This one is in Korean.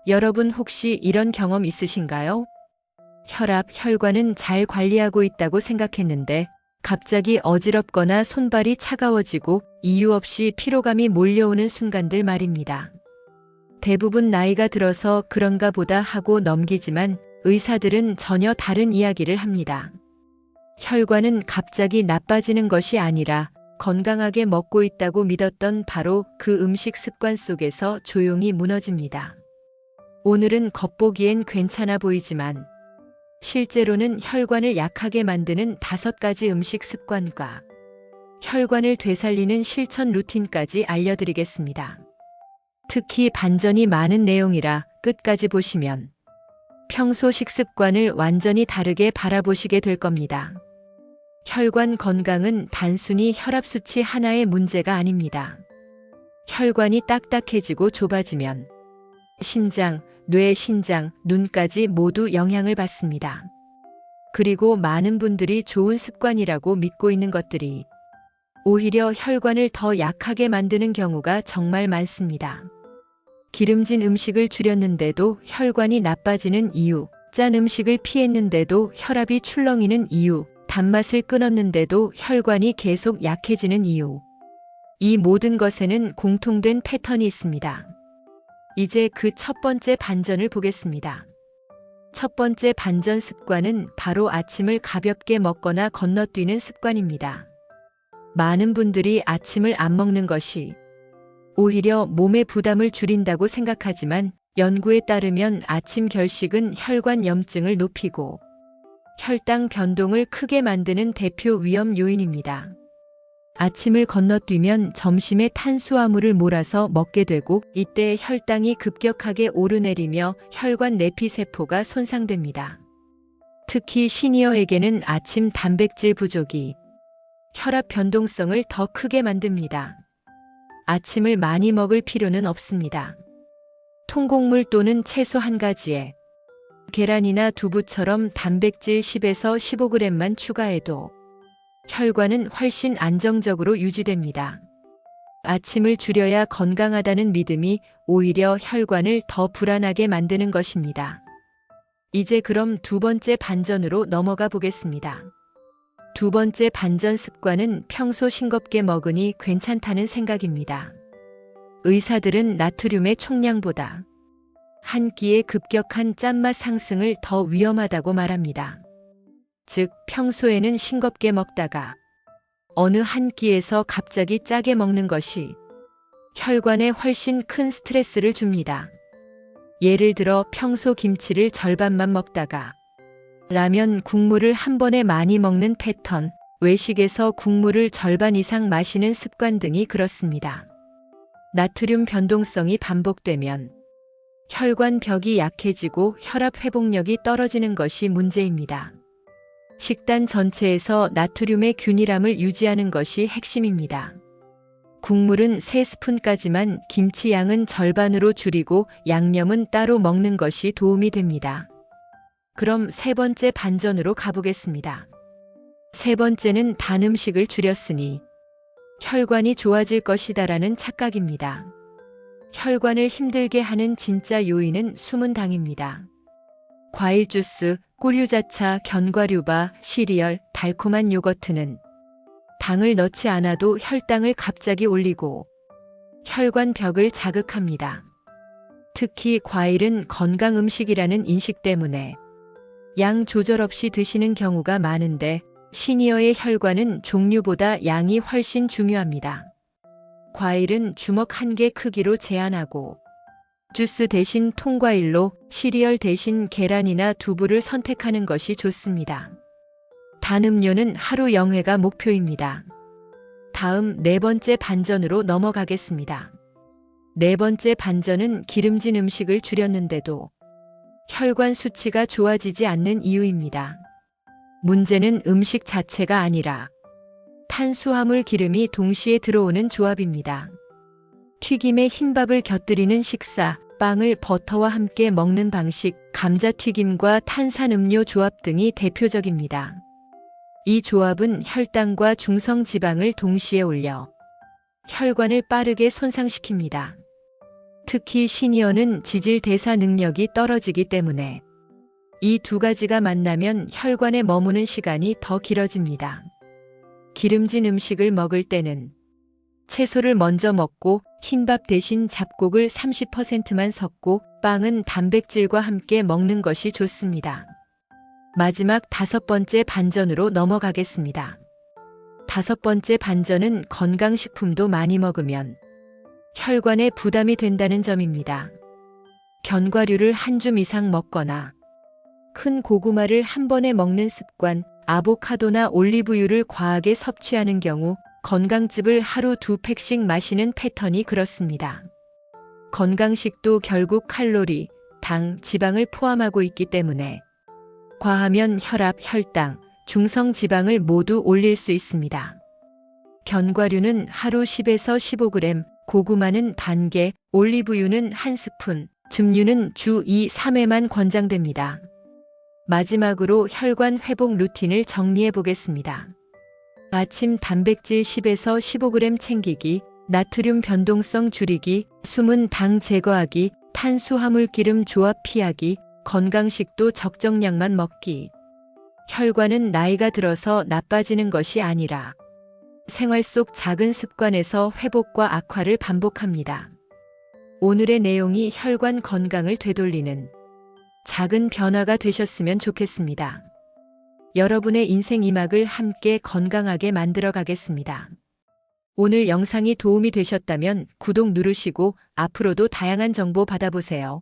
여러분 혹시 이런 경험 있으신가요? 혈관은 잘 관리하고 있다고 생각했는데 갑자기 어지럽거나 손발이 차가워지고 이유 없이 피로감이 몰려오는 순간들 말입니다. 대부분 나이가 들어서 그런가 보다 하고 넘기지만 의사들은 전혀 다른 이야기를 합니다. 혈관은 갑자기 나빠지는 것이 아니라 건강하게 먹고 있다고 믿었던 바로 그 음식 습관 속에서 조용히 무너집니다. 오늘은 겉보기엔 괜찮아 보이지만 실제로는 혈관을 약하게 만드는 5가지 음식 습관과 혈관을 되살리는 실천 루틴까지 알려드리겠습니다. 특히 반전이 많은 내용이라 끝까지 보시면 평소 식습관을 완전히 다르게 바라보시게 될 겁니다. 혈관 건강은 단순히 혈압 수치 하나의 문제가 아닙니다. 혈관이 딱딱해지고 좁아지면 심장, 뇌, 신장, 눈까지 모두 영향을 받습니다. 그리고 많은 분들이 좋은 습관이라고 믿고 있는 것들이 오히려 혈관을 더 약하게 만드는 경우가 정말 많습니다. 기름진 음식을 줄였는데도 혈관이 나빠지는 이유, 짠 음식을 피했는데도 혈압이 출렁이는 이유, 단맛을 끊었는데도 혈관이 계속 약해지는 이유. 이 모든 것에는 공통된 패턴이 있습니다. 이제 그 첫 번째 반전을 보겠습니다. 첫 번째 반전 습관은 바로 아침을 가볍게 먹거나 건너뛰는 습관입니다. 많은 분들이 아침을 안 먹는 것이 오히려 몸의 부담을 줄인다고 생각하지만 연구에 따르면 아침 결식은 혈관 염증을 높이고 혈당 변동을 크게 만드는 대표 위험 요인입니다. 아침을 건너뛰면 점심에 탄수화물을 몰아서 먹게 되고 이때 혈당이 급격하게 오르내리며 혈관 내피세포가 손상됩니다. 특히 시니어에게는 아침 단백질 부족이 혈압 변동성을 더 크게 만듭니다. 아침을 많이 먹을 필요는 없습니다. 통곡물 또는 채소 한 가지에 계란이나 두부처럼 단백질 10에서 15g만 추가해도 혈관은 훨씬 안정적으로 유지됩니다. 아침을 줄여야 건강하다는 믿음이 오히려 혈관을 더 불안하게 만드는 것입니다. 이제 그럼 두 번째 반전으로 넘어가 보겠습니다. 두 번째 반전 습관은 평소 싱겁게 먹으니 괜찮다는 생각입니다. 의사들은 나트륨의 총량보다 한 끼의 급격한 짠맛 상승을 더 위험하다고 말합니다. 즉, 평소에는 싱겁게 먹다가 어느 한 끼에서 갑자기 짜게 먹는 것이 혈관에 훨씬 큰 스트레스를 줍니다. 예를 들어 평소 김치를 절반만 먹다가 라면 국물을 한 번에 많이 먹는 패턴, 외식에서 국물을 절반 이상 마시는 습관 등이 그렇습니다. 나트륨 변동성이 반복되면 혈관 벽이 약해지고 혈압 회복력이 떨어지는 것이 문제입니다. 식단 전체에서 나트륨의 균일함을 유지하는 것이 핵심입니다. 국물은 3스푼까지만 김치 양은 절반으로 줄이고 양념은 따로 먹는 것이 도움이 됩니다. 그럼 세 번째 반전으로 가보겠습니다. 세 번째는 단 음식을 줄였으니 혈관이 좋아질 것이다라는 착각입니다. 혈관을 힘들게 하는 진짜 요인은 숨은 당입니다. 과일 주스, 꿀유자차, 견과류바, 시리얼, 달콤한 요거트는 당을 넣지 않아도 혈당을 갑자기 올리고 혈관 벽을 자극합니다. 특히 과일은 건강 음식이라는 인식 때문에 양 조절 없이 드시는 경우가 많은데 시니어의 혈관은 종류보다 양이 훨씬 중요합니다. 과일은 주먹 1개 크기로 제한하고 주스 대신 통과일로, 시리얼 대신 계란이나 두부를 선택하는 것이 좋습니다. 단 음료는 하루 0회가 목표입니다. 다음 네 번째 반전으로 넘어가겠습니다. 네 번째 반전은 기름진 음식을 줄였는데도 혈관 수치가 좋아지지 않는 이유입니다. 문제는 음식 자체가 아니라 탄수화물 기름이 동시에 들어오는 조합입니다. 튀김에 흰밥을 곁들이는 식사, 빵을 버터와 함께 먹는 방식, 감자튀김과 탄산음료 조합 등이 대표적입니다. 이 조합은 혈당과 중성지방을 동시에 올려 혈관을 빠르게 손상시킵니다. 특히 시니어는 지질 대사 능력이 떨어지기 때문에 이 두 가지가 만나면 혈관에 머무는 시간이 더 길어집니다. 기름진 음식을 먹을 때는 채소를 먼저 먹고 흰밥 대신 잡곡을 30%만 섞고 빵은 단백질과 함께 먹는 것이 좋습니다. 마지막 5번째 반전으로 넘어가겠습니다. 5번째 반전은 건강식품도 많이 먹으면 혈관에 부담이 된다는 점입니다. 견과류를 한 줌 이상 먹거나 큰 고구마를 한 번에 먹는 습관, 아보카도나 올리브유를 과하게 섭취하는 경우 건강즙을 하루 2팩씩 마시는 패턴이 그렇습니다. 건강식도 결국 칼로리, 당, 지방을 포함하고 있기 때문에 과하면 혈압, 혈당, 중성 지방을 모두 올릴 수 있습니다. 견과류는 하루 10에서 15g, 고구마는 반 개, 올리브유는 한 스푼, 즙류는 주 2, 3회만 권장됩니다. 마지막으로 혈관 회복 루틴을 정리해 보겠습니다. 아침 단백질 10에서 15g 챙기기, 나트륨 변동성 줄이기, 숨은 당 제거하기, 탄수화물 기름 조합 피하기, 건강식도 적정량만 먹기. 혈관은 나이가 들어서 나빠지는 것이 아니라 생활 속 작은 습관에서 회복과 악화를 반복합니다. 오늘의 내용이 혈관 건강을 되돌리는 작은 변화가 되셨으면 좋겠습니다. 여러분의 인생 이막을 함께 건강하게 만들어 가겠습니다. 오늘 영상이 도움이 되셨다면 구독 누르시고 앞으로도 다양한 정보 받아보세요.